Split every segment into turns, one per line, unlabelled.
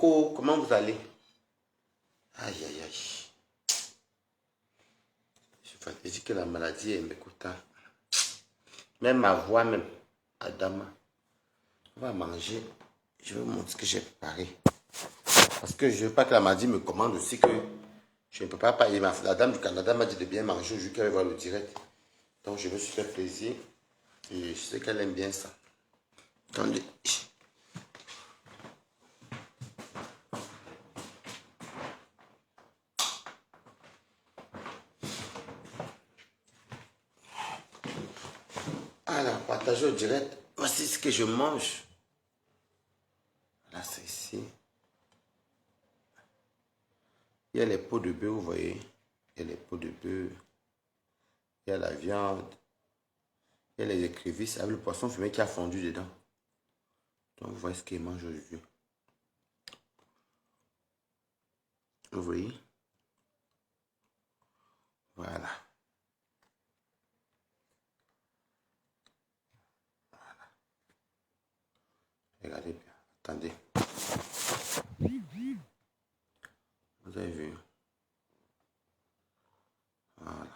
Coco, comment vous allez? Aïe, aïe, aïe. Je dis que la maladie est m'écoutant. Même ma voix, même. Adama. On va manger. Je vais vous montrer ce que j'ai préparé. Parce que je ne veux pas que la maladie me commande aussi que je ne peux pas payer. La dame du Canada m'a dit de bien manger aujourd'hui qu'elle va voir le direct. Donc je me suis fait plaisir. Et je sais qu'elle aime bien ça. Attendez. Alors, partagez au direct. Voici ce que je mange. Là, c'est ici. Il y a les pots de bœuf, vous voyez. Il y a les pots de bœuf. Il y a la viande. Il y a les écrevisses avec le poisson fumé qui a fondu dedans. Donc, vous voyez ce qu'il mange aujourd'hui. Vous voyez? Voilà. Regardez bien. Attendez. Vous avez vu? Voilà.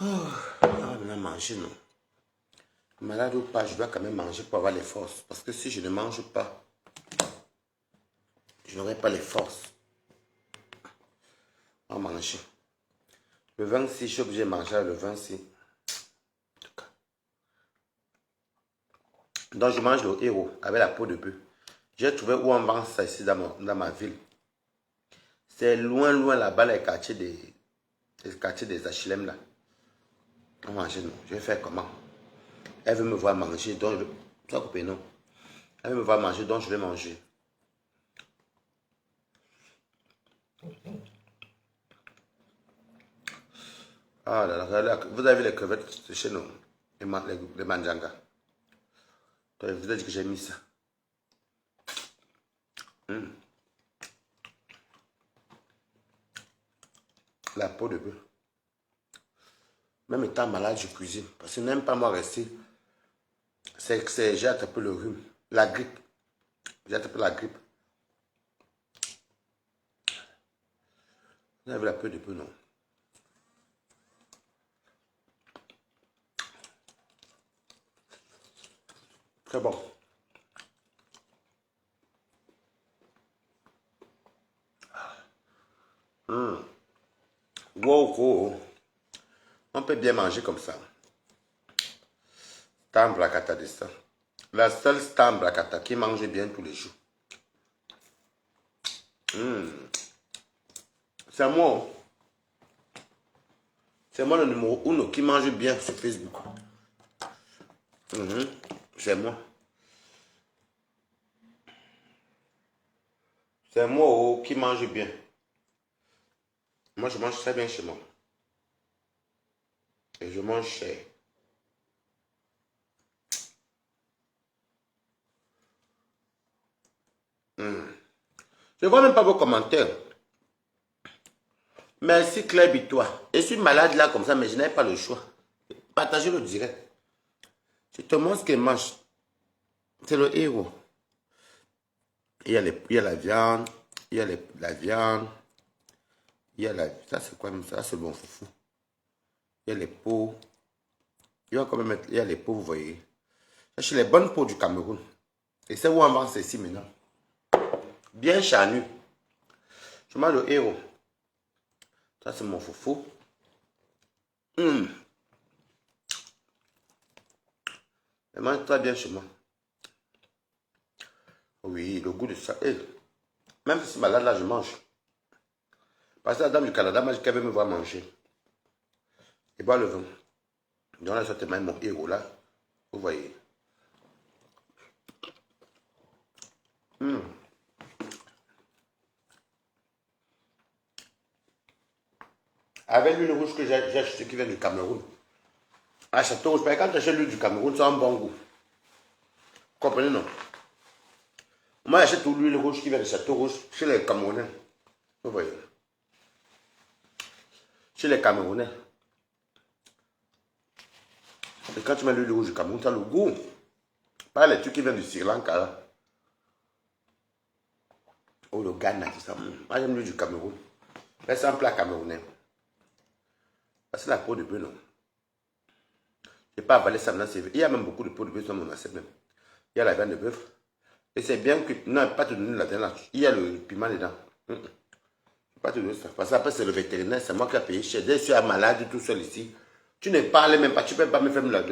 Oh, on va maintenant manger, non? Malade ou pas, je dois quand même manger pour avoir les forces. Parce que si je ne mange pas, je n'aurai pas les forces. On va manger. Le 26, je suis obligé de manger le 26. Donc je mange le héros avec la peau de bœuf. J'ai trouvé où on vend ça ici dans ma ville. C'est loin, loin là-bas, les quartiers des HLM là. On va manger, non. Je vais faire comment? Elle veut me voir manger, donc je... Ça coupé, non. Elle veut me voir manger, donc je vais manger. Ah là là, vous avez vu les crevettes de chez nous, les manjanga. Donc, je vous ai dit que j'ai mis ça. La peau de bœuf. Même étant malade, je cuisine. Parce que n'aime pas moi rester. C'est que j'ai attrapé le rhume. La grippe. J'ai attrapé la grippe. Vous avez la peau de bœuf, non? Très bon. Wow, wow. On peut bien manger comme ça. Stam Blakata de ça. La seule Stam Blakata qui mange bien tous les jours. C'est moi. C'est moi le numéro 1 qui mange bien sur Facebook. C'est moi. C'est moi qui mange bien. Moi, je mange très bien chez moi. Et je mange cher. Je ne vois même pas vos commentaires. Merci Claire Bitois. Je suis malade là comme ça, mais je n'ai pas le choix. Partagez le direct. Je te montre ce qu'elle mange. C'est le héros. Il y a la viande. Il y a la viande. Il y a la... Ça c'est quoi même ça? C'est bon foufou. Il y a les peaux. Il y a quand même il y a les peaux, vous voyez. Ça c'est les bonnes peaux du Cameroun. Et c'est où on vend ceci maintenant. Bien charnu. Je mange le héros. Ça c'est mon foufou. Je mange très bien chez moi. Oui, le goût de ça. Même si c'est malade là, je mange. Parce que la dame du Canada m'a dit qu'elle veut me voir manger. Et boire le vin. Donc là, c'est mon héros là. Vous voyez. Avec l'huile rouge que j'ai acheté qui vient du Cameroun. À Château Rouge, quand tu achètes l'huile du Cameroun, ça a un bon goût. Vous comprenez, non? Moi, j'achète toute l'huile rouge qui vient de Château Rouge chez les Camerounais. Vous voyez. Chez les Camerounais. Et quand tu mets l'huile rouge du Cameroun, ça a le goût. Pas les trucs qui viennent du Sri Lanka là. ou le Ghana, tout ça. Moi, j'aime mieux du Cameroun. Mais c'est un plat camerounais. Parce que la peau de bœuf, non. Je n'ai pas avalé ça maintenant. Il y a même beaucoup de peau de bœuf dans mon assiette même. Il y a la viande de bœuf. Et c'est bien que... Non, pas te donner la dernière. Il y a le piment dedans. Je ne vais pas te donner ça. Parce que après, c'est le vétérinaire. C'est moi qui ai payé cher. Dès que je suis malade tout seul ici, tu ne parles même pas. Tu ne peux pas me faire la...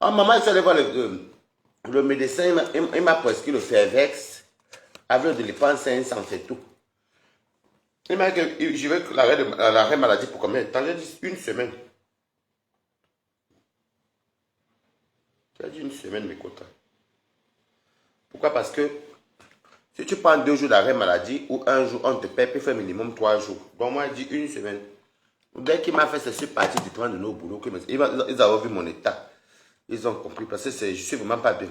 Oh, maman, il faut aller voir le médecin. Il m'a prescrit le Fervex. Avec de l'épargne 500, c'est tout. Il m'a dit que je veux l'arrêt maladie pour combien de temps? J'ai dit une semaine. J'ai dit une semaine, mes quotas. Pourquoi? Parce que si tu prends 2 jours d'arrêt maladie ou un jour, on te paie, puis fait minimum 3 jours. Donc moi, j'ai dit une semaine. Dès qu'il m'a fait ce suis parti du train de nos boulots, ils avaient vu mon état. Ils ont compris parce que je suis vraiment pas bien.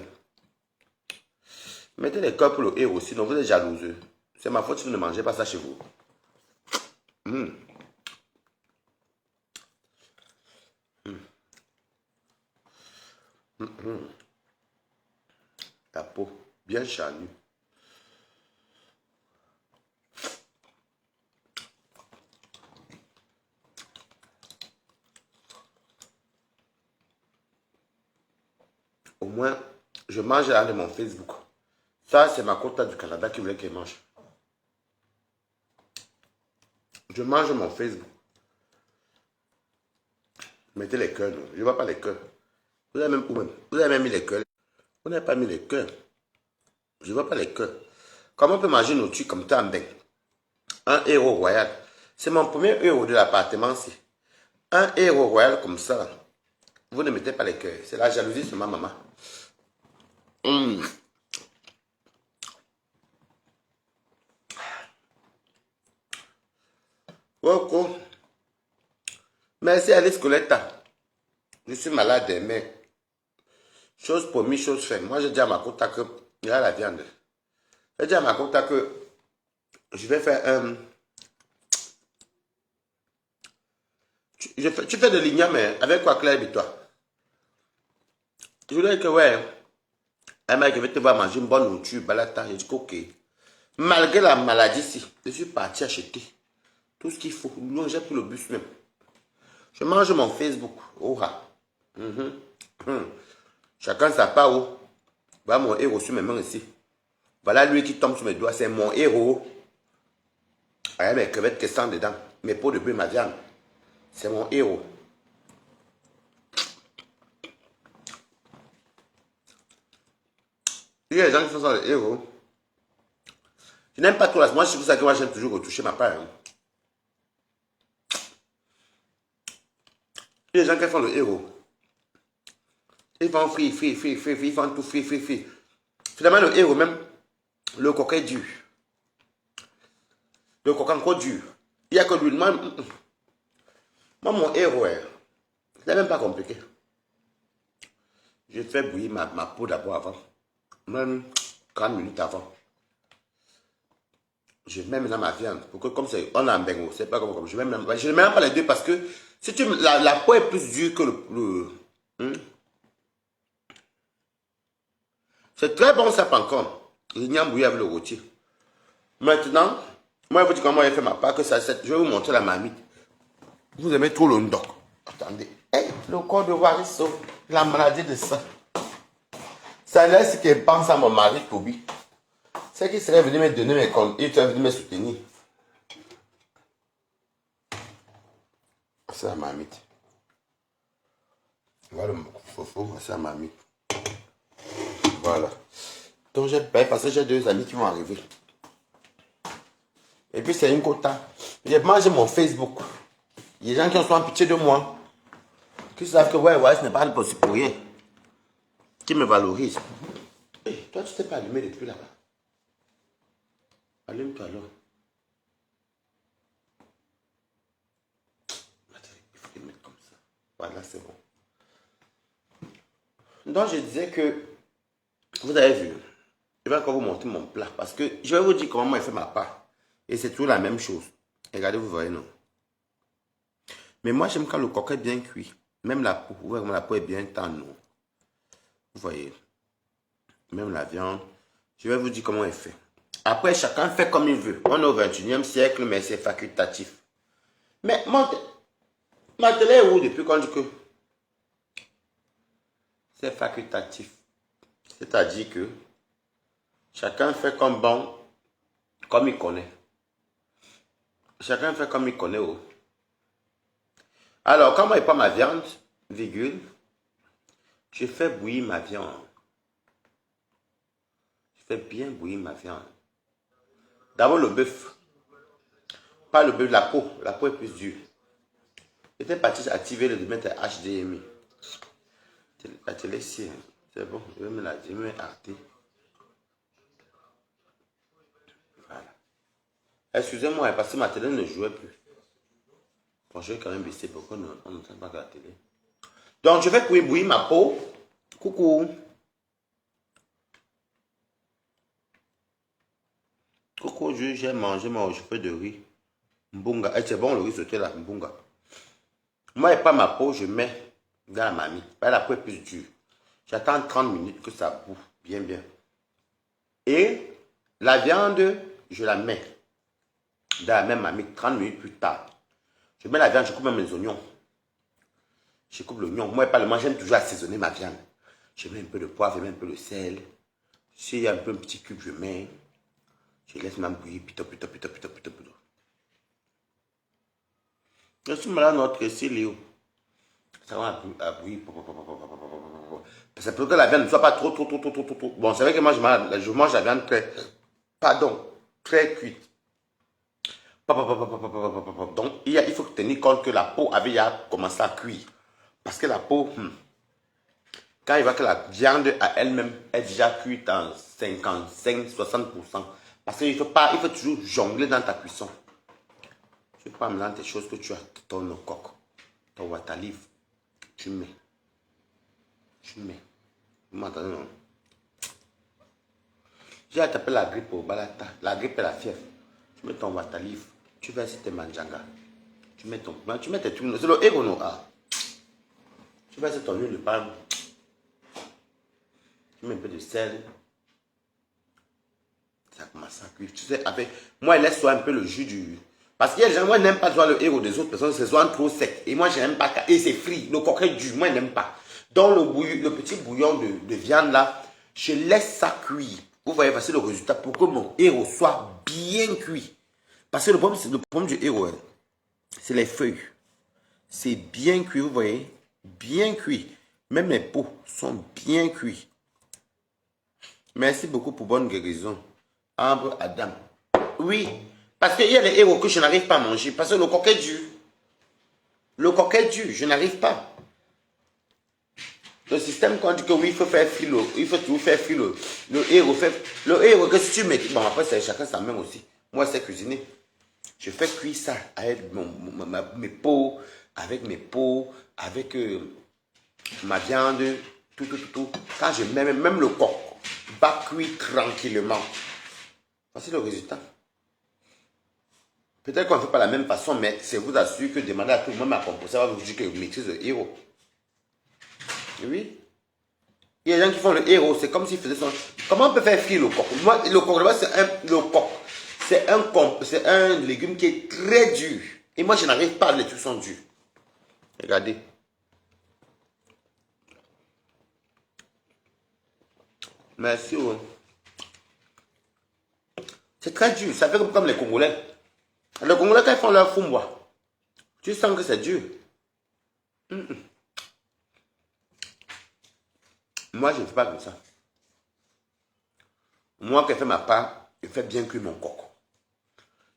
Mettez les cœurs pour le héros, sinon vous êtes jalouseux. C'est ma faute si vous ne mangez pas ça chez vous. La peau, bien charnue. Au moins, je mange là de mon Facebook. Ça, c'est ma quota du Canada qui voulait qu'elle mange. Je mange mon Facebook. Mettez les cœurs, non. Je ne vois pas les cœurs. Vous avez même, vous avez même mis les cœurs. Vous n'avez pas mis les cœurs. Je ne vois pas les cœurs. Comment on peut manger nos trucs comme ça en bec? Un héros royal. C'est mon premier héros de l'appartement-ci. Un héros royal comme ça. Vous ne mettez pas les cœurs. C'est la jalousie sur ma maman. Coco. Merci Alice Coletta. Je suis malade, mais chose promise, chose faite. Moi, j'ai dit à ma quota que il y a la viande. J'ai dit à ma quota que je vais faire un... Tu fais de l'igname, mais avec quoi, Claire et toi? Je voulais que, ouais, elle m'a dit, je vais te voir manger une bonne nourriture, balata. J'ai dit, ok. Malgré la maladie, si, je suis parti acheter tout ce qu'il faut. Non, j'ai pris le bus même. Je mange mon Facebook. Oh, Chacun sa part où. Voilà mon héros sur mes mains ici. Voilà lui qui tombe sur mes doigts. C'est mon héros. Avec mes crevettes qui sont dedans. Mes pots de bœuf, ma viande. C'est mon héros. Il y a des gens qui sont les héros. Je n'aime pas tout là. Moi, c'est pour ça que moi, j'aime toujours retoucher ma part. Il y a des gens qui font le héros. Ils font free, ils font tout free. Finalement, le héros, même, le coquin est dur. Le coquin encore dur. Il n'y a que lui. Moi, mon héros, c'est même pas compliqué. Je fais bouillir ma peau d'abord avant. Même 40 minutes avant. Je mets maintenant ma viande. Pour que, comme c'est, on a un bengo, c'est pas comme je ne mets même pas les deux parce que si tu, la peau est plus dure que c'est très bon ça encore. L'igname bouilli avec le rôti. Maintenant, moi je vous dis comment j'ai fait ma part que ça, je vais vous montrer la marmite. Vous aimez trop le ndok. Attendez. Hey, le corps de Wariso, la maladie de ça. Ça laisse qu'il pense à mon mari Toby. C'est qu'il serait venu me donner mes comptes. Il serait venu me soutenir. C'est la marmite. Voilà le fofo, c'est la marmite. Voilà. Donc j'ai payé parce que j'ai 2 amis qui vont arriver. Et puis c'est une quota. J'ai mangé mon Facebook. Il y a des gens qui sont en pitié de moi. Qui savent que ouais, ce n'est pas possible pour rien. Qui me valorisent. Hey, toi tu t'es pas allumé depuis là-bas. Allume-toi alors. Il faut les mettre comme ça. Voilà, c'est bon. Donc je disais que, vous avez vu, je vais encore vous montrer mon plat parce que je vais vous dire comment moi j'ai fait ma part. Et c'est toujours la même chose. Regardez, vous voyez, non? Mais moi j'aime quand le coq est bien cuit. Même la peau, vous voyez comment la peau est bien tendre, non? Vous voyez. Même la viande. Je vais vous dire comment elle fait. Après, chacun fait comme il veut. On est au 21e siècle, mais c'est facultatif. Mais ma télé est où depuis quand je dis que c'est facultatif? C'est-à-dire que chacun fait comme bon, comme il connaît. Chacun fait comme il connaît. Oh. Alors, quand moi je prends ma viande, virgule, je fais bouillir ma viande. Je fais bien bouillir ma viande. D'abord le bœuf. Pas le bœuf, la peau. La peau est plus dure. J'étais parti activer le mettre HDMI. La télé ici, c'est bon. Je vais me la dire, Arte. Voilà. Excusez-moi, parce que ma télé ne jouait plus. Bon, je vais quand même baisser pour qu'on n'entende pas la télé. Donc, je vais bouillir ma peau. Coucou. Coucou, j'ai mangé mon cheveu de riz. Mbunga. C'est bon le riz sauté là, mbunga. Moi, pas ma peau, je mets dans la mamie. La peau est plus dure. J'attends 30 minutes que ça bouffe bien, bien. Et la viande, je la mets dans la même mamie 30 minutes plus tard. Je mets la viande, je coupe même les oignons. Je coupe l'oignon. Moi, pas le manger, j'aime toujours assaisonner ma viande. Je mets un peu de poivre, je mets un peu de sel. S'il y a un peu un petit cube, je mets. Je laisse même bouillir, pito. Je suis malade, notre ici, Léo. Ça va bouillir. C'est pour que la viande ne soit pas trop. Bon, c'est vrai que moi, je mange la viande très cuite. Donc, il faut tenir compte que la peau avait déjà commencé à cuire. Parce que la peau, quand il voit que la viande à elle-même est déjà cuite en 55-60%. Parce qu'il faut toujours jongler dans ta cuisson. Tu prends maintenant tes choses que tu as, ton coq, ton water leaf, tu mets. Vous m'entendez, non? J'ai attrapé la grippe au balata, la grippe et la fièvre. Tu mets ton water leaf, tu verses tes manjanga. Tu mets tes trucs, c'est le héros, non? Tu verses ton huile de palme. Tu mets un peu de sel. Ça commence à cuire. Tu sais, avec moi, il laisse soit un peu le jus du. Parce qu'il y a des gens, moi, je n'aime pas voir le héros des autres personnes, c'est soit trop sec. Et moi, je n'aime pas. Et c'est frit. Le coquet dur, moi, je n'aime pas. Dans le petit bouillon de viande là, je laisse ça cuire. Vous voyez, voici le résultat pour que mon héros soit bien cuit. Parce que le problème du héros, c'est les feuilles. C'est bien cuit, vous voyez. Bien cuit. Même les peaux sont bien cuits. Merci beaucoup pour bonne guérison. Ambre Adam. Oui, parce qu'il y a des héros que je n'arrive pas à manger. Parce que le coq est dur. Le coq est dur, je n'arrive pas. Le système qu'on dit que oui, il faut faire filo. Il faut toujours faire filo. Le héros fait. Le héros, que si tu mets. Bon, après, c'est chacun sa main aussi. Moi, c'est cuisiner. Je fais cuire ça avec mes peaux, avec ma viande, tout. Quand je mets même le coq, va cuire tranquillement. Voici le résultat. Peut-être qu'on ne fait pas la même façon, mais c'est vous assure que demander à tout le monde à composer, ça va vous dire que vous maîtrisez le héros. Oui. Il y a des gens qui font le héros, c'est comme s'ils faisaient son. Comment on peut faire frire le coq? Moi, le coq, c'est un légume qui est très dur. Et moi, je n'arrive pas, les trucs sont durs. Regardez. Merci. Oh. C'est très dur, ça fait comme les Congolais. Les Congolais, quand ils font leur fumbois, tu sens que c'est dur. Moi, je ne fais pas comme ça. Moi, qui fais ma part, je fais bien cuire mon coq.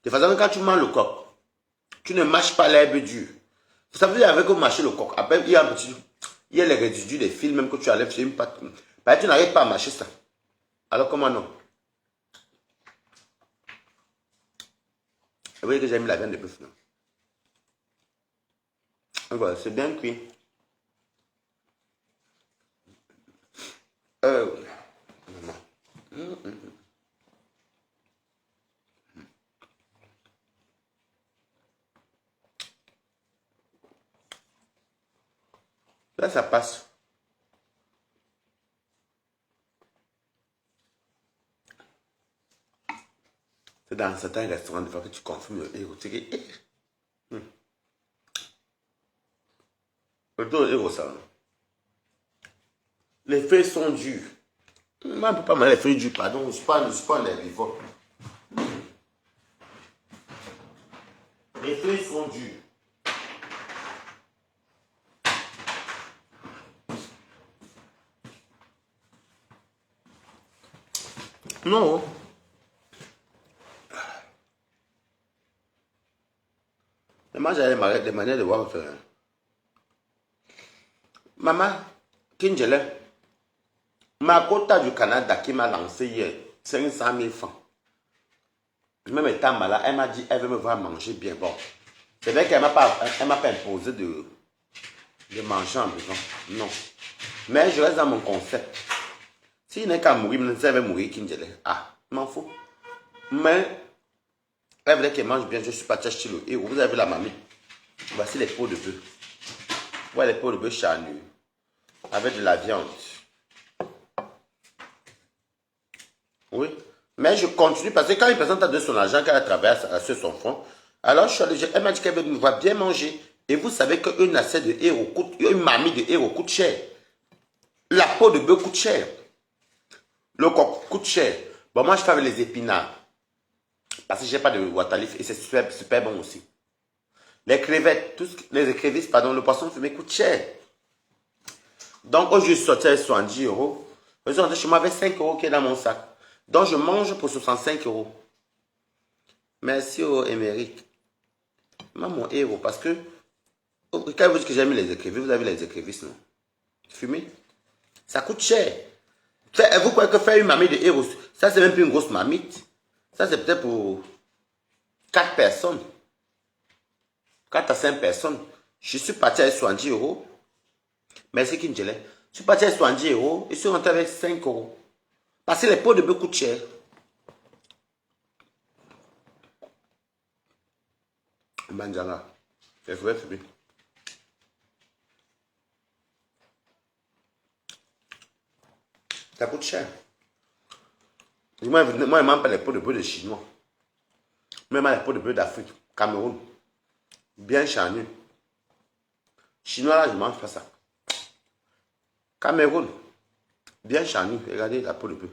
De façon que quand tu manges le coq, tu ne mâches pas l'herbe dure. Ça veut dire avec mâcher le coq. Après, il y a les résidus des fils, même que tu enlèves sur une pâte. Bah, tu n'arrives pas à mâcher ça. Alors comment non? Vous voyez que j'ai mis la viande de bœuf, non? Voilà, c'est bien cuit. Là, ça passe. dans certains restaurants, des fois que tu consumes le héros, tu dis, le héros, ça. Les feuilles sont dures. Moi, on ne peut pas manger les feuilles dures, pardon, je ne suis pas un herbivore. Les feuilles sont dures. Non. Mais moi, j'avais des manières de voir. Maman, Kinjele, ma quota du Canada qui m'a lancé hier, 500 000 francs. Même étant malade, elle m'a dit elle veut me voir manger bien. Bon, c'est vrai qu'elle ne m'a pas imposé de manger en prison. Non. Mais je reste dans mon concept. S'il n'est qu'à mourir, elle va mourir Kinjele. Ah, je m'en fous. Mais elle voulait qu'elle mange bien. Je suis parti acheter le héros. Vous avez vu la mamie. Voici les peaux de bœuf. Voilà les peaux de bœuf charnues. Avec de la viande. Oui. Mais je continue parce que quand il présente à de son argent qu'elle a travaillé sur son front, alors elle m'a dit qu'elle me voit bien manger. Et vous savez qu'une assiette de héros coûte, une mamie de héros coûte cher. La peau de bœuf coûte cher. Le coq coûte cher. Bon, moi je fais avec les épinards. Parce que j'ai pas de waterleaf et c'est super, super bon aussi. Les crevettes, les écrevisses, pardon, le poisson fumé coûte cher. Donc, quand je suis sorti avec 70 euros, je suis rentré chez moi avec 5 euros qui est dans mon sac. Donc, je mange pour 65 euros. Merci au Émeric. Moi, mon héros, parce que quand vous dites que j'aime les écrevisses, vous avez les écrevisses, non? Fumées. Ça coûte cher. Vous croyez que faire une mamie de héros, ça, c'est même plus une grosse mamite. Ça, c'est peut-être pour 4 personnes. 4 à 5 personnes. Je suis parti avec 70 euros. Merci Kinjele. Je suis parti avec 70 euros et je suis rentré avec 5 euros. Parce que les pots de bœuf coûtent cher. Manjala. C'est vrai, Fubi. Ça coûte cher. Moi, je ne mange pas les pots de bœuf de Chinois. Même les pots de bœuf d'Afrique, Cameroun. Bien charnus. Chinois, là, je ne mange pas ça. Cameroun. Bien charnu. Regardez la peau de bœuf.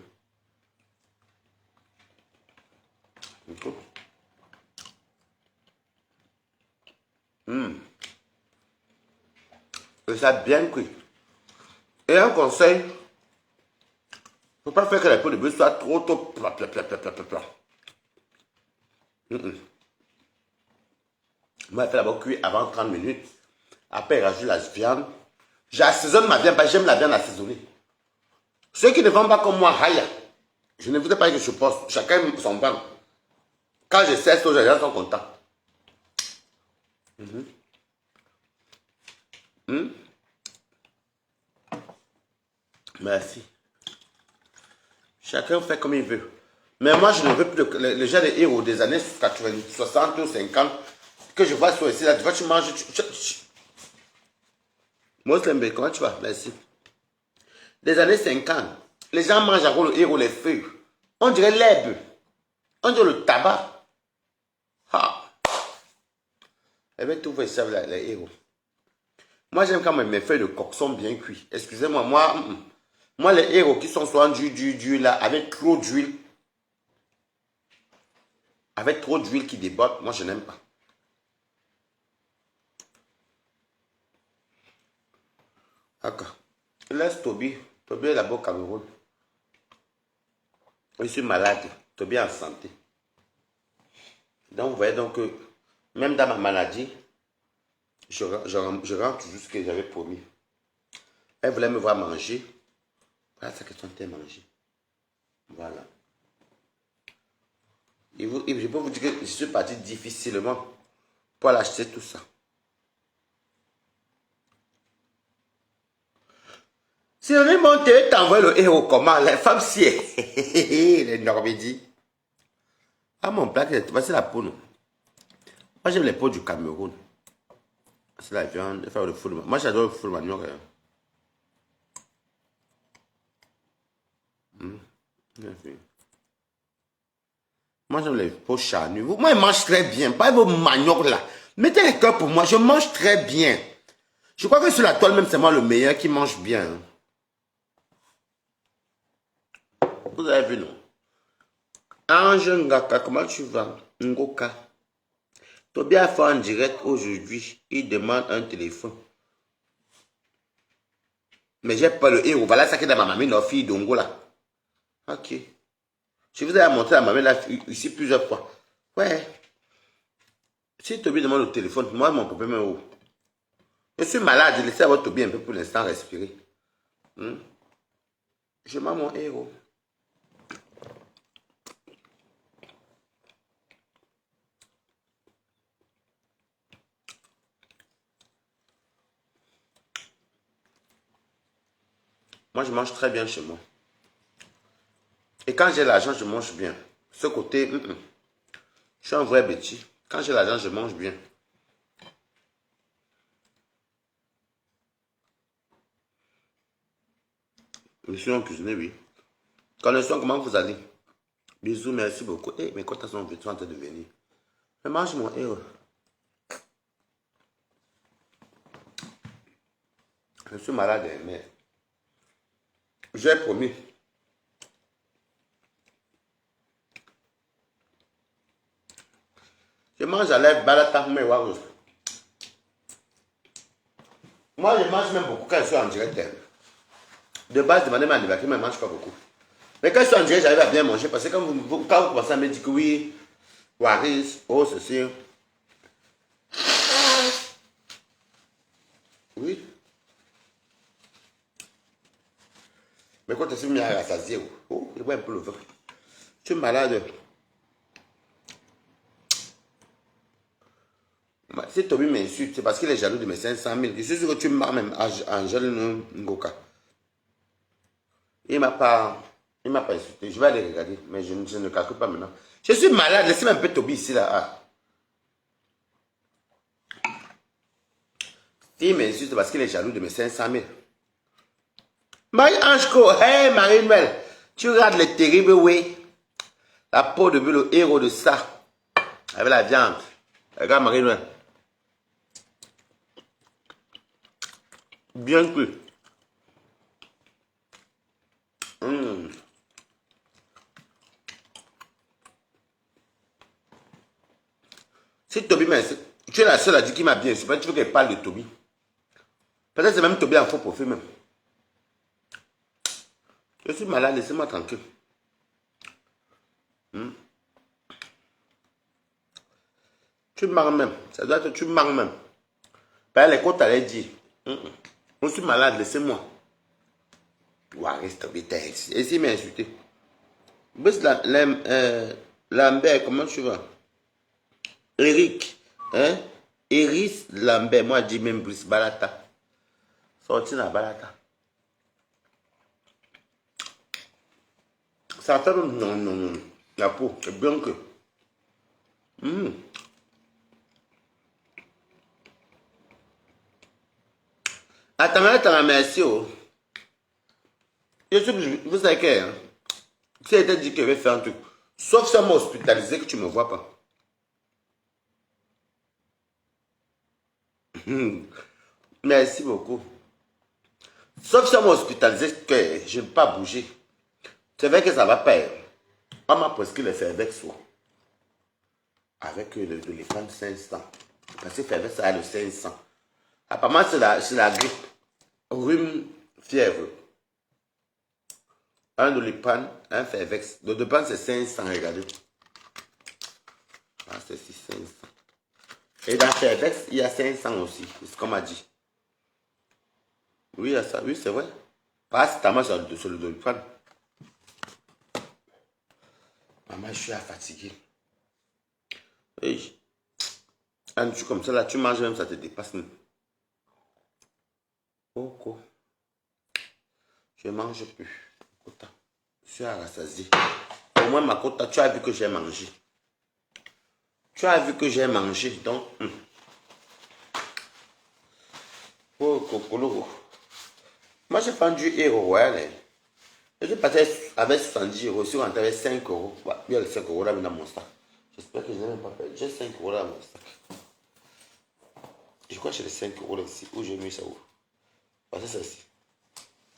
Et ça a bien cuit. Et un conseil, il ne faut pas faire que la peau de bœuf soit trop plat, plat, plat, plat, plat, plat, plat. Moi, je fais d'abord cuire avant 30 minutes. Après, je rajoute la viande. J'assaisonne ma viande parce que j'aime la viande assaisonnée. Ceux qui ne vendent pas comme moi, Haya, je ne voudrais pas que je poste. Chacun son pain. Quand je cesse, les gens sont contents. Merci. Chacun fait comme il veut. Mais moi, je ne veux plus les gens des héros des années 80, 60 ou 50 que je vois sur ici. Là, tu vois, tu manges. Muslim, comment tu vas? Merci. Des années 50, les gens mangent encore le héros, les feuilles. On dirait l'herbe. On dirait le tabac. Ah. Eh bien, tout va ça, les héros. Moi, j'aime quand même mes feuilles de coq sont bien cuites. Excusez-moi, moi, les héros qui sont soit du là, avec trop d'huile. Avec trop d'huile qui déborde, moi, je n'aime pas. D'accord. Laisse Toby. Toby est là-bas au Cameroun. Je suis malade. Toby est en santé. Donc, vous voyez donc que même dans ma maladie, je rends toujours ce que j'avais promis. Elle voulait me voir manger. Voilà sa question de manger. Voilà. Et je peux vous dire que je suis parti difficilement pour aller acheter tout ça. Si on est monté, t'envoies le héros comment? Les femmes si les Norvégies. Ah mon plat, c'est la peau, non? Moi j'aime les peaux du Cameroun. C'est la viande, faire le foule. Moi j'adore le foule manioc. Moi, j'aime les peaux charnues. Moi, je mange très bien. Pas vos maniocs là. Mettez les cœurs pour moi. Je mange très bien. Je crois que sur la toile même, c'est moi le meilleur qui mange bien. Vous avez vu, non? Ange Ngaka, comment tu vas? Ngoka. Tobias a fait en direct aujourd'hui. Il demande un téléphone. Mais j'ai pas le héros. Voilà ça qui est dans ma mamie, leur fille d'Ongo là. Ok. Je vous ai montré la mamie là ici plusieurs fois. Ouais. Si Toby demande le téléphone, moi mon problème est où? Je suis malade, je laisse avoir Toby un peu pour l'instant respirer. Je mets mon héros. Moi, je mange très bien chez moi. Et quand j'ai l'argent, je mange bien. Ce côté, je suis un vrai bêtis. Quand j'ai l'argent, je mange bien. Je suis un cuisinier, oui. Connaissons comment vous allez. Bisous, merci beaucoup. Eh, mes cotas sont en train de venir. Je mange mon héros. Je suis malade, mais j'ai promis. Je mange à l'air balata, mais waouh. Moi, je mange même beaucoup quand je suis en direct. De base, demandez ma anniversaire, mais je ne mange pas beaucoup. Mais quand je suis en direct, j'arrive à bien manger parce que quand vous commencez à me dire que oui, Waris, oh, ceci. Oui. Mais quand tu suis mis à rassasier, oh, je bois un peu le vin. Tu es malade. Si Toby m'insulte, c'est parce qu'il est jaloux de mes 500 000. Je suis sûr que tu m'as même Angèle Ngoka. Il m'a pas insulté. Je vais aller regarder, mais je ne calcule pas maintenant. Je suis malade, laissez-moi un peu Toby ici là. Ah. Il m'insulte parce qu'il est jaloux de mes 500 000. Marie-Ange, hey Marie-Noël, tu regardes les terribles, oui. La peau de le héros de ça. Avec la viande. Regarde Marie-Noël. Bien cru. Si Toby m'insulte, tu es la seule à dire qu'il m'a bien insulté. Tu veux qu'elle parle de Toby. Peut-être c'est même Toby en faux profil même. Je suis malade, laissez-moi tranquille. Tu manques même. Ça doit être tu manques même. Ben, les côtes allaient dire. Je suis malade, laissez-moi. Waris Toby, t'es ici. Et s'il m'a insulté. Lambert, comment tu vas? Eric. Hein? Eris Lambert. Moi, je dis même Brice Balata. Sorti dans la Balata. Ça fait non. La peau, c'est bien que. Attends, merci. Oh. Vous savez que, hein? Tu as dit que je vais faire un truc. Sauf si on m'a hospitalisé que tu ne me vois pas. Merci beaucoup. Sauf si on m'a hospitalisé que je ne peux pas bouger. C'est vrai que ça va pas. On m'a prescrit le Fervex. Avec le Doliprane 500. Parce que Fervex ça a le 500. Apparemment, c'est la grippe. Rhume, fièvre. Un Doliprane, un Fervex. Le Doliprane, c'est 500, regardez. Ah, c'est 500. Et dans Fervex, il y a 500 aussi. C'est ce qu'on m'a dit. Oui, il y a ça. Oui, c'est vrai. Paracétamol sur le Doliprane. Maman, je suis fatigué. Hey. Un truc comme ça, là, tu manges même, ça te dépasse même. Oh, je mange plus. Kota. Je suis rassasié. Au moins, ma quota, tu as vu que j'ai mangé. Tu as vu que j'ai mangé, donc. Oh, Kokolo. Moi, j'ai vendu héros royal. Je suis parti avec 70 euros. Je suis rentré avec 5 euros. Bah, il y a les 5 euros là dans mon sac. J'espère que je n'ai même pas perdu. J'ai 5 euros là dans mon sac. Je crois que j'ai les 5 euros là ici. Où j'ai mis ça où? Parce que c'est celle-ci.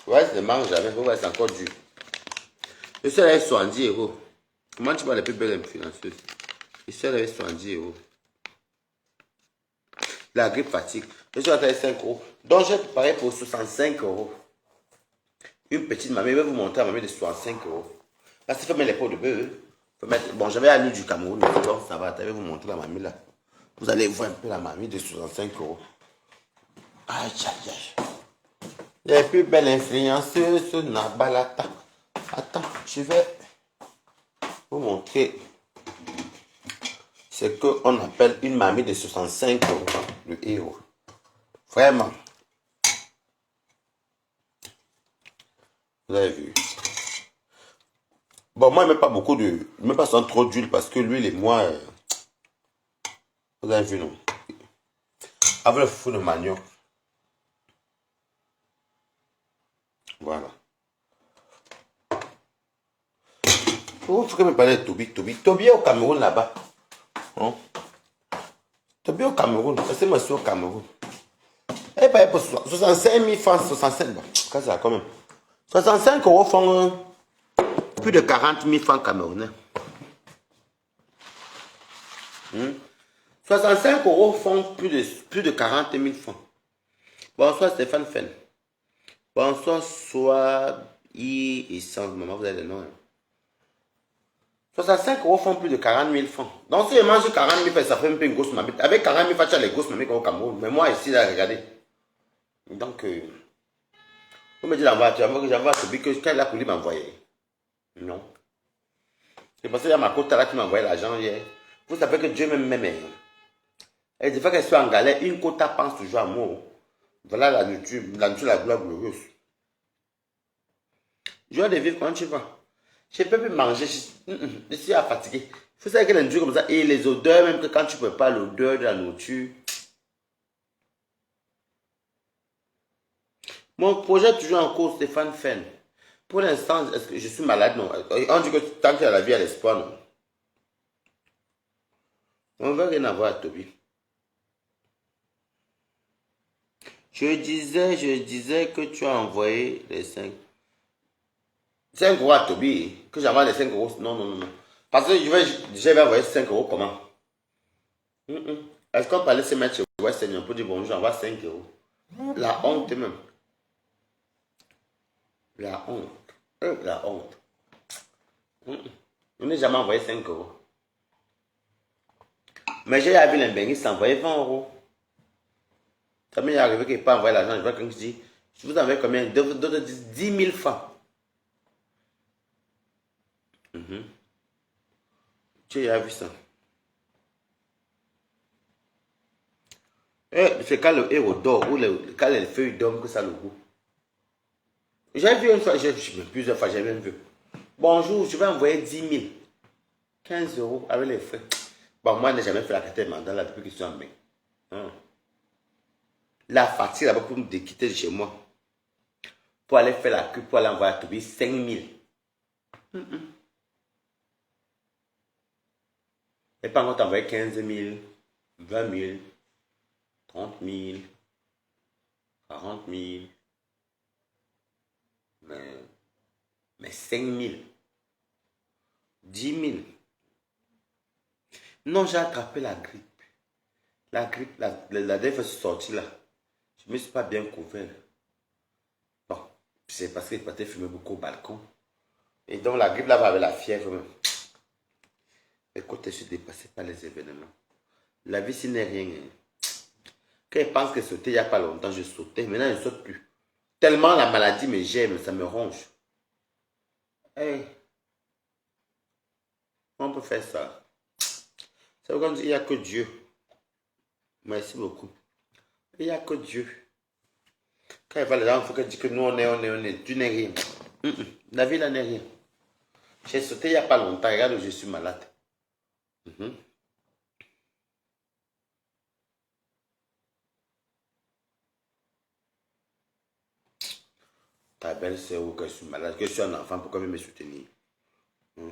Ouais, je ne mange jamais. Ouais, c'est encore dur. Je suis allé avec 70 euros. Comment tu vois les plus belles influenceuses? Je suis allé avec 70 euros. La grippe fatigue. Je suis rentré avec 5 euros. Donc j'ai préparé pour 65 euros. Une petite mamie. Je vais vous montrer la mamie de 65 euros. Parce qu'il faut mettre les pots de bœuf. Bon, j'avais à l'île du Cameroun. Donc ça va. Je vais vous montrer la mamie là. Vous allez voir un peu la mamie de 65 euros. Aïe, aïe, aïe. Les plus belles influenceuses, Nabalata. Attends, je vais vous montrer ce qu'on appelle une mamie de 65 euros. Le héros. Vraiment. Vous avez vu. Bon, moi, je ne mets pas beaucoup de... Je ne mets pas sans trop d'huile parce que l'huile et moi... Vous avez vu, non? Avec le fou de manioc. Voilà. Il faut que me parler de Toby. Toby est au Cameroun là-bas. Hein? Toby est au Cameroun. Parce que moi, je suis au Cameroun. Eh bien, pour 65 000 francs, 65... Bon, ça va quand même. 65 euros font plus de 40 000 francs camerounais. 65 euros font plus de 40 000 francs. Bonsoir Stéphane Fen. Bonsoir Soa et sans maman, vous avez le nom. Hein? 65 euros font plus de 40 000 francs. Donc si je mange 40 000 francs, ça fait un peu une grosse mamie. Avec 40 000 francs, tu as les grosses mamies au Cameroun. Mais moi ici, là, regardez. Donc, vous me dites l'envoi, tu vois que j'envoie à celui que quand il a voulu m'envoyer. Non. C'est parce qu'il y a ma côte là qui m'a envoyé l'argent hier. Vous savez que Dieu m'aime. Et des fois qu'elle soit en galère, une quota pense toujours à moi. Voilà la nature, la gloire glorieuse. Joie de vivre, comment tu vas? Je ne peux plus manger, je suis fatigué. Il faut savoir que la nourriture comme ça, et les odeurs, même que quand tu ne peux pas l'odeur de la nourriture. Mon projet est toujours en cours, Stéphane Fen. Pour l'instant, est-ce que je suis malade? Non. On dit que tant qu'il y a la vie, il y a l'espoir, non. On ne va rien avoir à Toby. Je disais que tu as envoyé les 5. 5 euros à Toby. Que j'envoie les 5 euros. Non, non, non, non. Parce que je vais envoyer 5 euros comment? Est-ce qu'on peut aller se mettre chez Western pour dire bonjour, j'envoie 5 euros? La honte même. La honte. La honte. On n'est jamais envoyé 5 euros. Mais j'ai vu l'embengui s'envoyer 20 euros. Ça m'est arrivé qu'il n'ait pas envoyé l'argent. Je vois quelqu'un qui dit, je vous envoie combien? D'autres disent 10 000 francs. Tu as vu ça? C'est quand le héros dort ou quand les feuilles dorment que ça a le goût. J'ai vu une fois, plusieurs fois, j'ai même vu. Bonjour, je vais envoyer 10 000. 15 euros avec les frais. Bon, moi, je n'ai jamais fait la carte mandale là depuis que je suis en main. La fatigue là-bas pour me quitter de chez moi. Pour aller faire la queue, pour aller envoyer à Toby 5 000. Et pas encore t'envoyer 15 000, 20 000, 30 000, 40 000. Mais 5 000. 10 000. Non, j'ai attrapé la grippe. La grippe, la dernière fois que je suis sorti là, je ne me suis pas bien couvert. Bon, c'est parce que je partais fumer beaucoup au balcon. Et donc la grippe là va avec la fièvre même. Écoute, je suis dépassé par les événements. La vie, ce n'est rien. Quand je pense que sauter il n'y a pas longtemps, je sautais. Maintenant, je ne saute plus. Tellement la maladie me gêne, ça me ronge. Hey, on peut faire ça. C'est comme il n'y a que Dieu. Merci beaucoup. Il n'y a que Dieu. Quand il va les gens, il faut que dire que nous, on est. Tu n'es rien. La vie, là, n'est rien. J'ai sauté il n'y a pas longtemps. Regarde où je suis malade. belle-sœur ou que je suis malade, que je suis un enfant, pourquoi me soutenir? Hmm?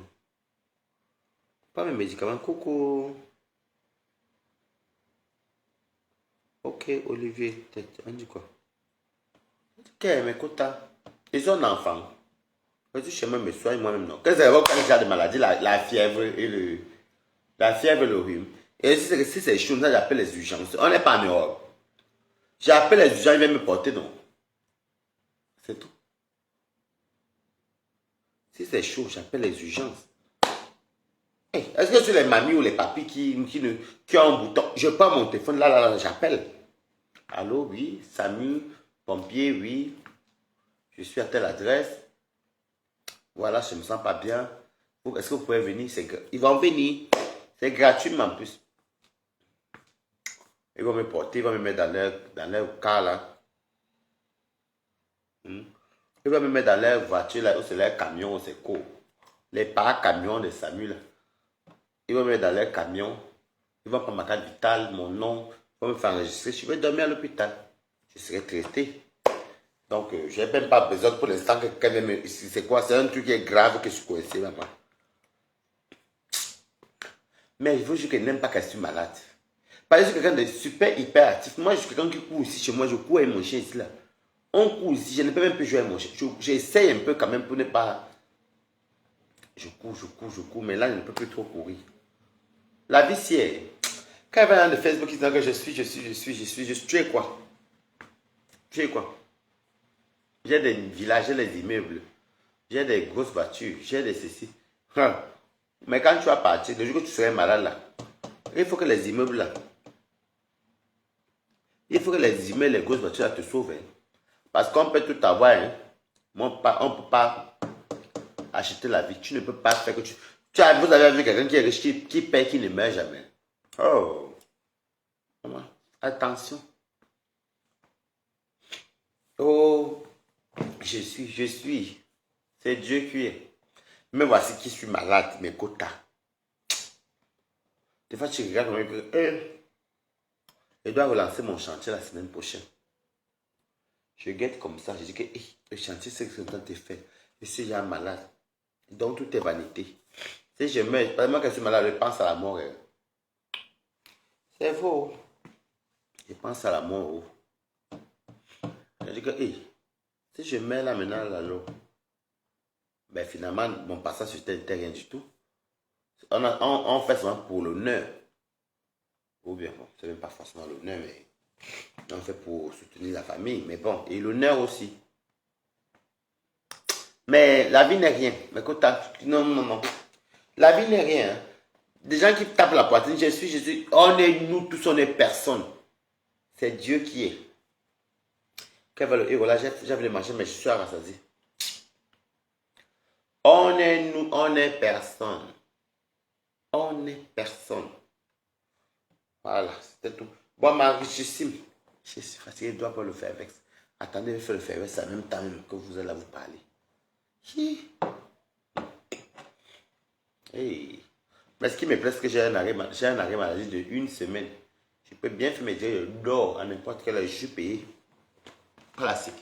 Pas mes médicaments, coucou. Ok, Olivier, on dit quoi? Ok, mais écoute, ils sont enfants. Je dis chez moi, me soigne moi-même, non. Qu'est-ce que c'est quand j'ai des maladies, la fièvre et le rhume. Et si c'est chaud, ça j'appelle les urgences. On n'est pas en Europe. J'appelle les urgences, ils viennent me porter, non. C'est tout. Si c'est chaud, j'appelle les urgences. Hey, est-ce que c'est les mamies ou les papis qui ont un bouton? Je prends mon téléphone, là, j'appelle. Allô, oui, Samu, pompier, oui. Je suis à telle adresse. Voilà, je ne me sens pas bien. Est-ce que vous pouvez venir? Ils vont venir. C'est gratuit, en plus. Ils vont me porter, ils vont me mettre dans leur car, là. Ils vont me mettre dans leur voiture, là, ou c'est leur camion, ou c'est quoi. Les camions de Samu, là. Ils vont me mettre dans leur camion. Ils vont prendre ma carte vitale, mon nom. Ils vont me faire enregistrer. Je vais dormir à l'hôpital. Je serai traité. Donc, je n'ai même pas besoin pour l'instant que quelqu'un me... C'est quoi? C'est un truc qui est grave que je suis coincé, maman. Mais il faut juste que je n'aime pas qu'elle soit malade. Parce que je suis quelqu'un de super hyper actif. Moi, je suis quelqu'un qui court ici chez moi. Je cours avec mon chien ici, là. On court ici. Je ne peux même plus jouer avec mon chien. J'essaye un peu quand même pour ne pas... Je cours. Mais là, je ne peux plus trop courir. La vie, c'est... Quand il va dans le Facebook, il dit que je suis... Tu es quoi? Tu es quoi? J'ai des villages, j'ai des immeubles. J'ai des grosses voitures. J'ai des ceci. Mais quand tu vas partir, le jour que tu seras malade là, il faut que les immeubles là, il faut que les immeubles, les grosses voitures là te sauvent. Hein. Parce qu'on peut tout avoir. Hein. On ne peut pas acheter la vie. Tu ne peux pas faire que tu... Vous avez vu quelqu'un qui est riche, qui paye, qui ne meurt jamais. Oh. Attention. Oh. Je suis. C'est Dieu qui est. Mais voici qui suis malade, mes quotas. Des fois, tu regardes, je dois relancer mon chantier la semaine prochaine. Je guette comme ça, je dis que le chantier, c'est que c'est est fait. Je suis déjà malade. Donc, tout est vanité. Si je meurs, pas que je suis malade, je pense à la mort. Hein. C'est faux. Je pense à la mort. Je dis que, si je meurs là maintenant, là, ben finalement, mon passage sur terre n'était rien du tout. On fait ça pour l'honneur. Ou bien, bon, c'est même pas forcément l'honneur, mais on fait pour soutenir la famille. Mais bon, et l'honneur aussi. Mais la vie n'est rien. Mais écoute, non. La vie n'est rien. Hein. Des gens qui tapent la poitrine, je suis. On est nous tous, on est personne. C'est Dieu qui est. Quel va le héros là, j'avais le manger, mais je suis rassasié. On est nous, on est personne. On est personne. Voilà, c'était tout. Bon, ma richissime. Je suis fatigué, je ne dois pas le faire avec. Attendez, je vais faire le faire avec en même temps que vous allez vous parler. Hey. Mais ce qui me plaît, c'est que j'ai un arrêt maladie de 1 semaine. Je peux bien faire mes dieux, je dors à n'importe quelle heure, je suis payé. Classique.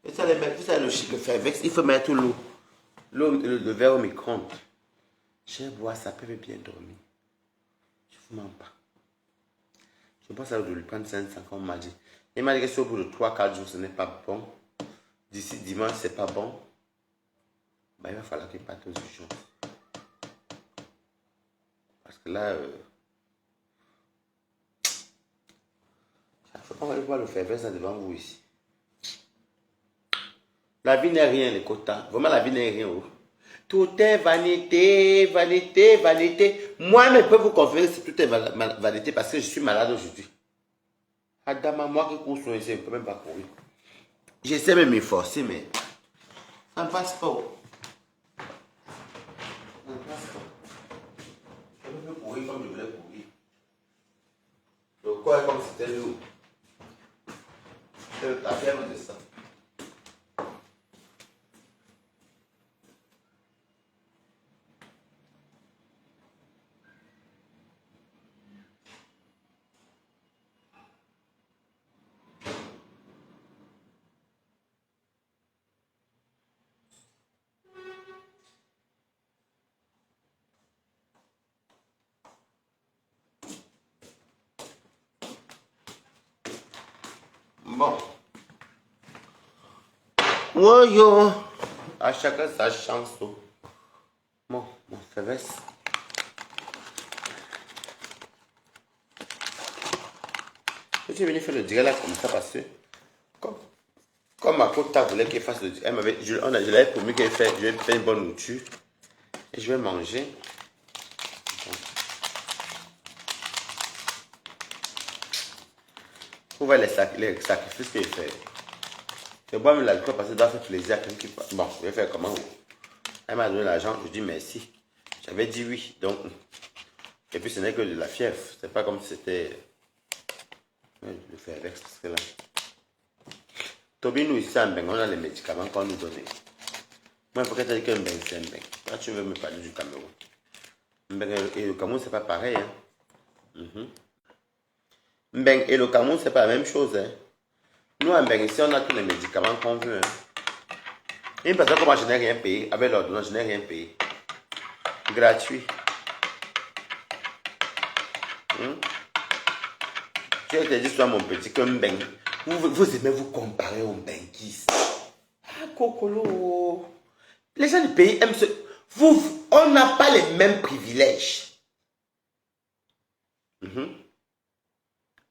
Et ça, vous savez, le Fairvex, il faut mettre l'eau. Le verre au micro-ondes. Je bois, ça peut bien dormir. Je ne vous mens pas. Je pense à lui prendre 500 comme on m'a dit. Il m'a dit que si au bout de 3-4 jours, ce n'est pas bon. D'ici dimanche, ce n'est pas bon. Ben, il va falloir qu'il parte aux urgences. Parce que là, on va aller voir le Fairvex devant vous ici. La vie n'est rien, les quotas. Vraiment, la vie n'est rien. Oh. Tout est vanité, vanité, vanité. Moi, je peux vous confirmer que tout est vanité parce que je suis malade aujourd'hui. Adama, moi qui cours sur ici, je ne peux même pas courir. J'essaie de m'efforcer, mais ça ne passe pas. courir comme je voulais courir. Le corps est comme c'était lourd. C'est la fièvre de ça. Bon. Oh yo. À chacun sa chance. Bon, mon faiblesse. Je suis venu faire le direct là comme ça parce que comme ma quota voulait qu'elle fasse le direct, je l'avais promis qu'elle fait, je vais faire une bonne nourriture et je vais manger. Vous voyez les sacrifices qu'elle fait. Je bois même l'alcool parce que ça doit faire plaisir à quelqu'un qui... Bon, je vais faire comment? Elle m'a donné l'argent, je dis merci. J'avais dit oui, donc... Et puis ce n'est que de la fièvre. C'est pas comme si c'était... Je le fais avec parce que là... Toby, nous ici en Beng, on a les médicaments qu'on nous donnait. Moi, il faut que tu aies qu'un Beng, c'est un Beng. Là, tu veux me parler du Cameroun. Mbeng et le Cameroun, c'est pas pareil. Hein? Mbeng et le Cameroun, c'est pas la même chose. Hein? Nous, en Beng, ici, on a tous les médicaments qu'on veut. Hein? Une personne comme moi, je n'ai rien payé. Avec l'ordonnance, je n'ai rien payé. Gratuit. Tu as dit, toi, mon petit, que Mbeng. Vous aimez vous comparer au Mbengis. Ah, Kokolo. Les gens du pays aiment ce... on n'a pas les mêmes privilèges.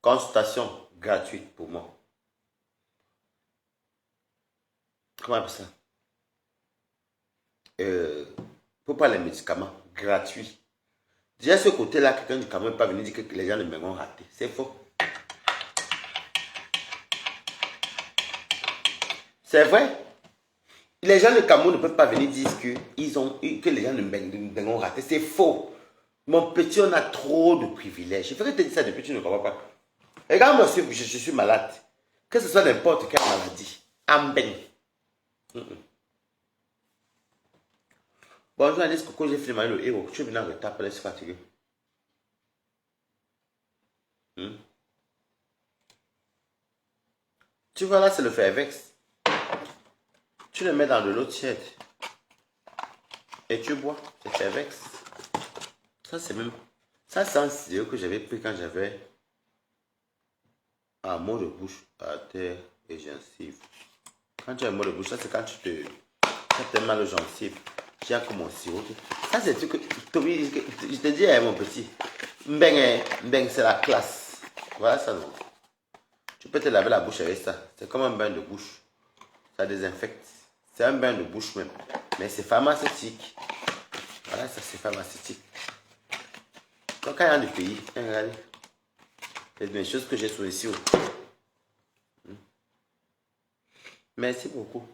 Consultation gratuite pour moi. Comment on appelle ça? Pour pas les médicaments gratuits. Déjà, ce côté-là, quelqu'un du Cameroun n'est pas venu dire que les gens de Mbeng ont raté. C'est faux. C'est vrai. Les gens de Cameroun ne peuvent pas venir dire que les gens de Mbeng ont raté. C'est faux. Mon petit, on a trop de privilèges. Je ferais te dire ça depuis, tu ne comprends pas. Regarde-moi, je suis malade. Que ce soit n'importe quelle maladie. En Mbeng. Bonjour, Alice Coco, j'ai fait le héros. Tu es venu en retard pour laisser fatiguer. Tu vois là, c'est le Fairvex. Tu le mets dans de l'eau tiède. Et tu bois. C'est Fairvex. Ça, c'est même... Ça, c'est un sirop que j'avais pris quand j'avais un mot de bouche à terre et gencive. Quand tu as un mot de bouche, ça, c'est quand tu te mal aux gencives. J'ai comme mon sirop. Ça, c'est ce que... Je te dis, mon petit. Mbeng, c'est la classe. Voilà ça, non. Tu peux te laver la bouche avec ça. C'est comme un bain de bouche. Ça désinfecte. C'est un bain de bouche même. Mais c'est pharmaceutique. Voilà, ça c'est pharmaceutique. Donc quand il y a du pays, regardez. C'est des choses que j'ai sur ici. Merci beaucoup.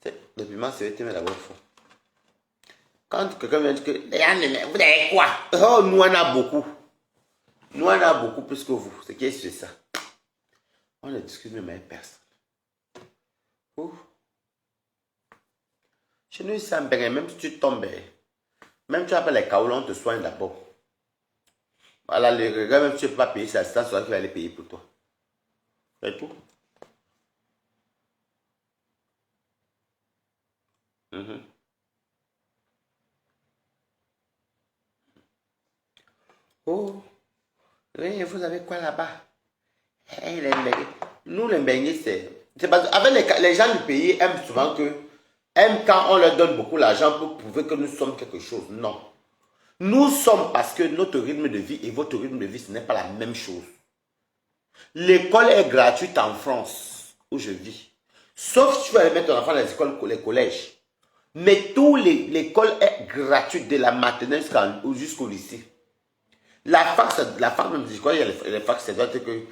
Le piment, c'est le thème d'abord fort. Quand quelqu'un vient dire que vous avez quoi? Oh, nous en a beaucoup. Nous en a beaucoup plus que vous. C'est qui est ça? On ne discute même avec personne. Chez nous, ça me même si tu tombes, même tu as pas les caoulons, on te soigne d'abord. Voilà, les regards, même si tu ne peux pas payer, c'est l'assistance qui va aller payer pour toi. C'est tout. Oh, oui, vous avez quoi là-bas? Hey, nous, les beignets, c'est parce qu'avec les gens du pays aiment souvent aiment quand on leur donne beaucoup d'argent pour prouver que nous sommes quelque chose. Non. Nous sommes parce que notre rythme de vie et votre rythme de vie, ce n'est pas la même chose. L'école est gratuite en France, où je vis. Sauf si tu veux aller mettre ton enfant dans les écoles, les collèges. Mais l'école est gratuite de la maternelle jusqu'au lycée. La fac, même, je crois, il y a les facs, ça doit être que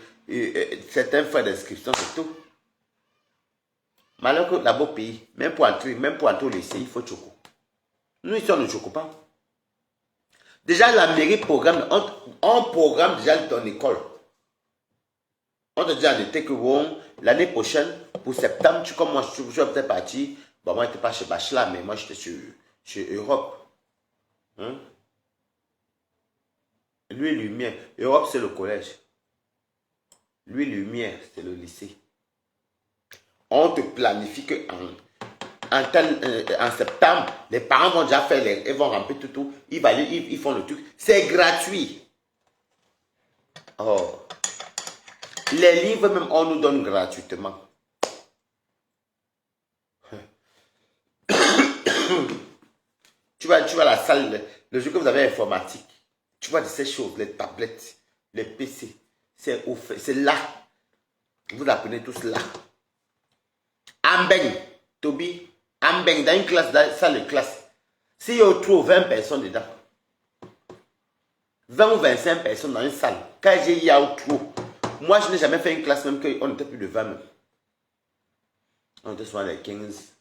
certains frais d'inscription, c'est tout. Malheureusement, que là-bas, pays, même pour entrer au lycée, il faut choco. Nous, ici, on ne choco pas. Déjà, la mairie programme, on programme déjà ton école. On te dit en été que bon, l'année prochaine, pour septembre, comme moi, je suis peut-être parti. Bon, moi, je n'étais pas chez Bachelor, mais moi, j'étais chez Europe. Hein? Lui, Lumière. Europe, c'est le collège. Lui, Lumière, c'est le lycée. On te planifie qu'en en septembre, les parents vont déjà faire ils vont remplir tout. Ils font le truc. C'est gratuit. Oh. Les livres, même, on nous donne gratuitement. Tu vas à la salle, le jour que vous avez informatique, tu vois de ces choses, les tablettes, les PC, c'est là. Vous apprenez tous là. Ambeng, Toby, Ambeng, dans une classe, dans une salle de classe, s'il y a trop 20 personnes dedans, 20 ou 25 personnes dans une salle, quand il y a trop, moi je n'ai jamais fait une classe même qu'on était plus de 20 même. On était souvent les 15,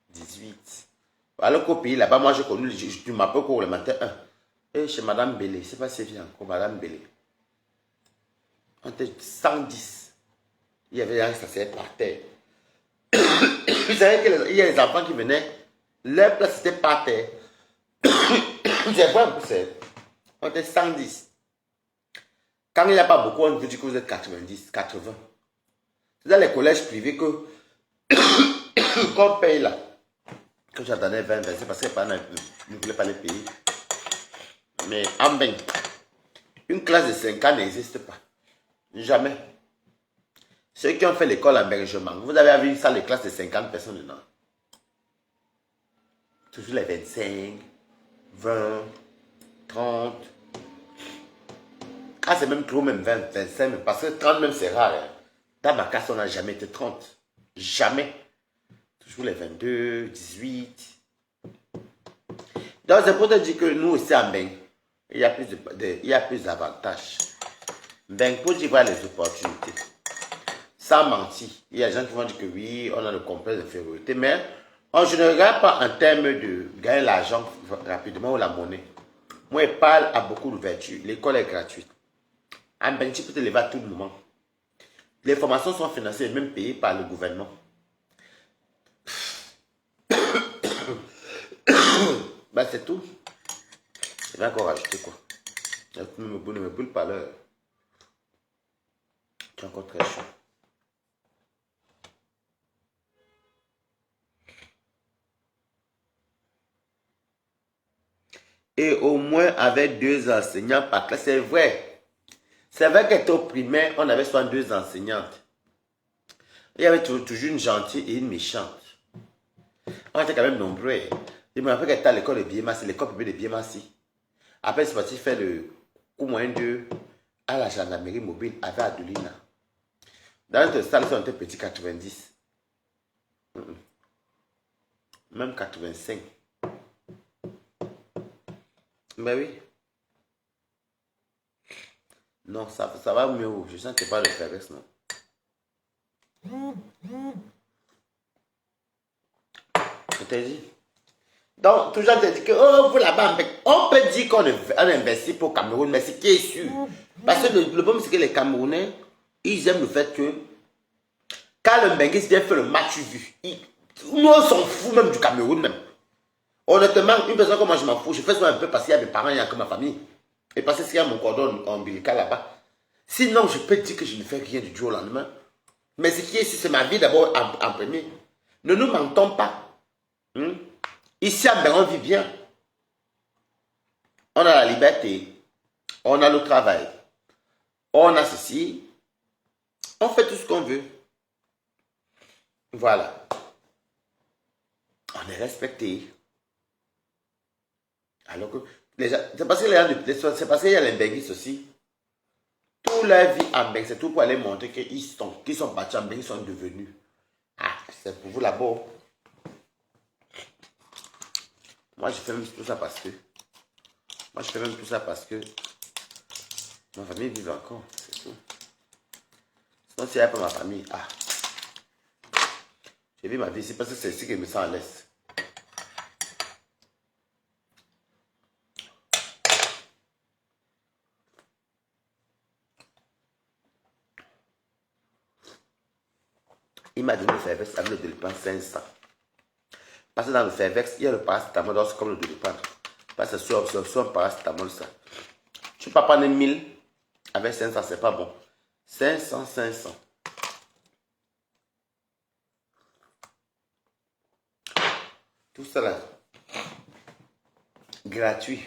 18. Alors qu'au pays là-bas, moi j'ai connu, je m'appelle pour le matin 1. Et chez Madame Bélé, c'est pas si bien encore, Madame Bélé. On était 110. Il y avait un s'asseyait par terre. Vous savez qu'il y a des enfants qui venaient, leur place était par terre. J'ai pas un peu c'est. On était 110. Quand il n'y a pas beaucoup, on vous dit que vous êtes 90, 80. C'est dans les collèges privés que qu'on paye là. Que j'attendais 20, c'est parce que les parents ne voulaient pas les payer. Mais en bain, une classe de 5 ans n'existe pas. Jamais. Ceux qui ont fait l'école en bergement, vous avez vu une salle de classe de 50 personnes dedans. Toujours les 25, 20, 30. Ah, c'est même trop, même 20, 25, parce que 30 même c'est rare. Hein. Dans ma classe, on n'a jamais été 30. Jamais. Toujours les 22, 18. Donc, c'est pour te dire que nous aussi en Beng, il y a plus d'avantages. Beng, pour dire les opportunités. Sans mentir, il y a des gens qui vont dire que oui, on a le complexe d'infériorité, mais je ne regarde pas en termes de gagner l'argent rapidement ou la monnaie. Moi, je parle à beaucoup d'ouverture. L'école est gratuite. En Beng, tu peux te lever à tout moment. Les formations sont financées et même payées par le gouvernement. Ben, c'est tout. Je vais encore rajouter quoi. Ne me brûle pas l'heure. Tu es encore très chaud. Et au moins avec 2 enseignants par classe. C'est vrai. C'est vrai qu'être au primaire, on avait soit 2 enseignantes. Il y avait toujours une gentille et une méchante. On était quand même nombreux. Je me rappelle qu'elle était à l'école de Biemassi, l'école publique de Biemassi. Après, c'est parti faire le cours moyen 2 à la gendarmerie mobile avec Adelina. Dans notre salle, on était petit 90. Même 85. Mais oui. Non, ça va mieux. Je sens que c'est pas le faiblesse, non. Je t'ai dit. Donc, toujours te dit que, oh, vous là-bas, on peut dire qu'on investit pour le Cameroun, mais c'est qui est sûr. Parce que le problème, c'est que les Camerounais, ils aiment le fait que, quand le Benguis vient faire le match vu, nous, on s'en fout même du Cameroun, même. Honnêtement, une personne comme moi, je m'en fous. Je fais ça un peu parce qu'il y a mes parents, il y a que ma famille. Et parce qu'il y a mon cordon ombilical là-bas. Sinon, je peux dire que je ne fais rien du jour au lendemain. Mais ce qui est sûr, c'est ma vie d'abord en premier. Ne nous mentons pas. Ici, à Béron, on vit bien. On a la liberté. On a le travail. On a ceci. On fait tout ce qu'on veut. Voilà. On est respecté. Alors que les gens, c'est parce qu'il y a les Benguis aussi. Toute leur vie en Bengue, c'est tout pour aller montrer qu'ils sont partis en Bengue, ils sont devenus. Ah, c'est pour vous là-bas. Moi, je fais même tout ça parce que. Ma famille vive encore. C'est tout. Sinon, s'il n'y a pas ma famille, j'ai vu ma vie ici parce que c'est ici que je me sens à l'aise. m'a donné le Fervex avec le Doliprane 500. Parce que dans le Fervex, il y a le paracétamol, donc c'est comme le Doliprane. Parce que c'est sur un paracétamol, ça. Tu ne peux pas prendre 1000 avec 500, c'est pas bon. 500, 500. Tout ça là, gratuit.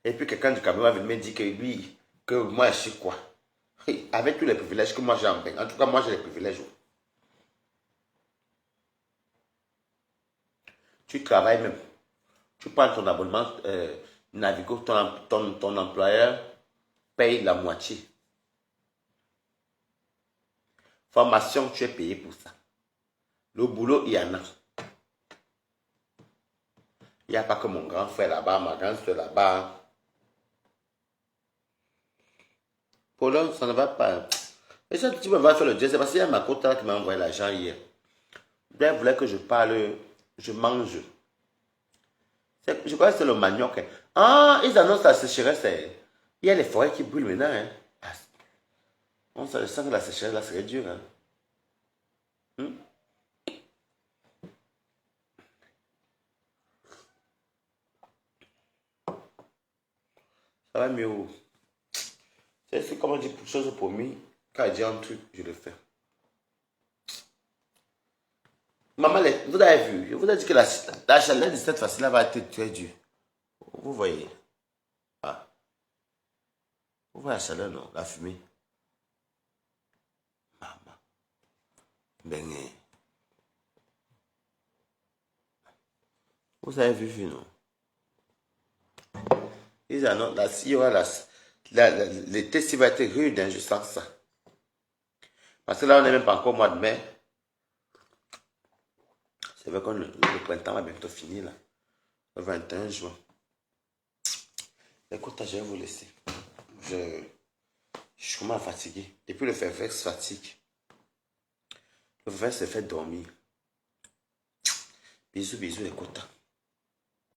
Et puis quelqu'un du Cameroun va venir me dire que lui, que moi je suis quoi. Avec tous les privilèges que moi j'ai en Belgique. En tout cas, moi j'ai les privilèges. Tu travailles même. Tu prends ton abonnement Navigo, ton employeur paye la moitié. Formation, tu es payé pour ça. Le boulot, il y en a. Il n'y a pas que mon grand frère là-bas, ma grande soeur là-bas. Polo, ça ne va pas. Et ça, tu me vas faire le geste, c'est parce qu'il y a ma cota qui m'a envoyé l'argent hier. Elle voulait que je parle, je mange. Je crois que c'est le manioc. Hein. Ah, ils annoncent la sécheresse. Il y a les forêts qui brûlent maintenant. Hein. On sent que la sécheresse là serait dure. Hein. Ça va mieux. C'est comme on dit, pour chose pour moi. Quand je dis un truc, je le fais. Maman, vous avez vu, je vous ai dit que la chaleur de cette fois-ci va être très dure. Vous voyez. Ah. Vous voyez la chaleur, non? La fumée. Maman. Ben, vous avez vu, non? Ils annoncent, il y aura l'été, s'il va être rude, hein, je sens ça. Parce que là, on n'est même pas encore au mois de mai. C'est vrai que le printemps va bientôt finir, là. Le 21 juin. Écoute, je vais vous laisser. Je commence à fatiguer. Et puis le Fervex fatigue. Le Fervex se fait dormir. Bisous, bisous, écoute.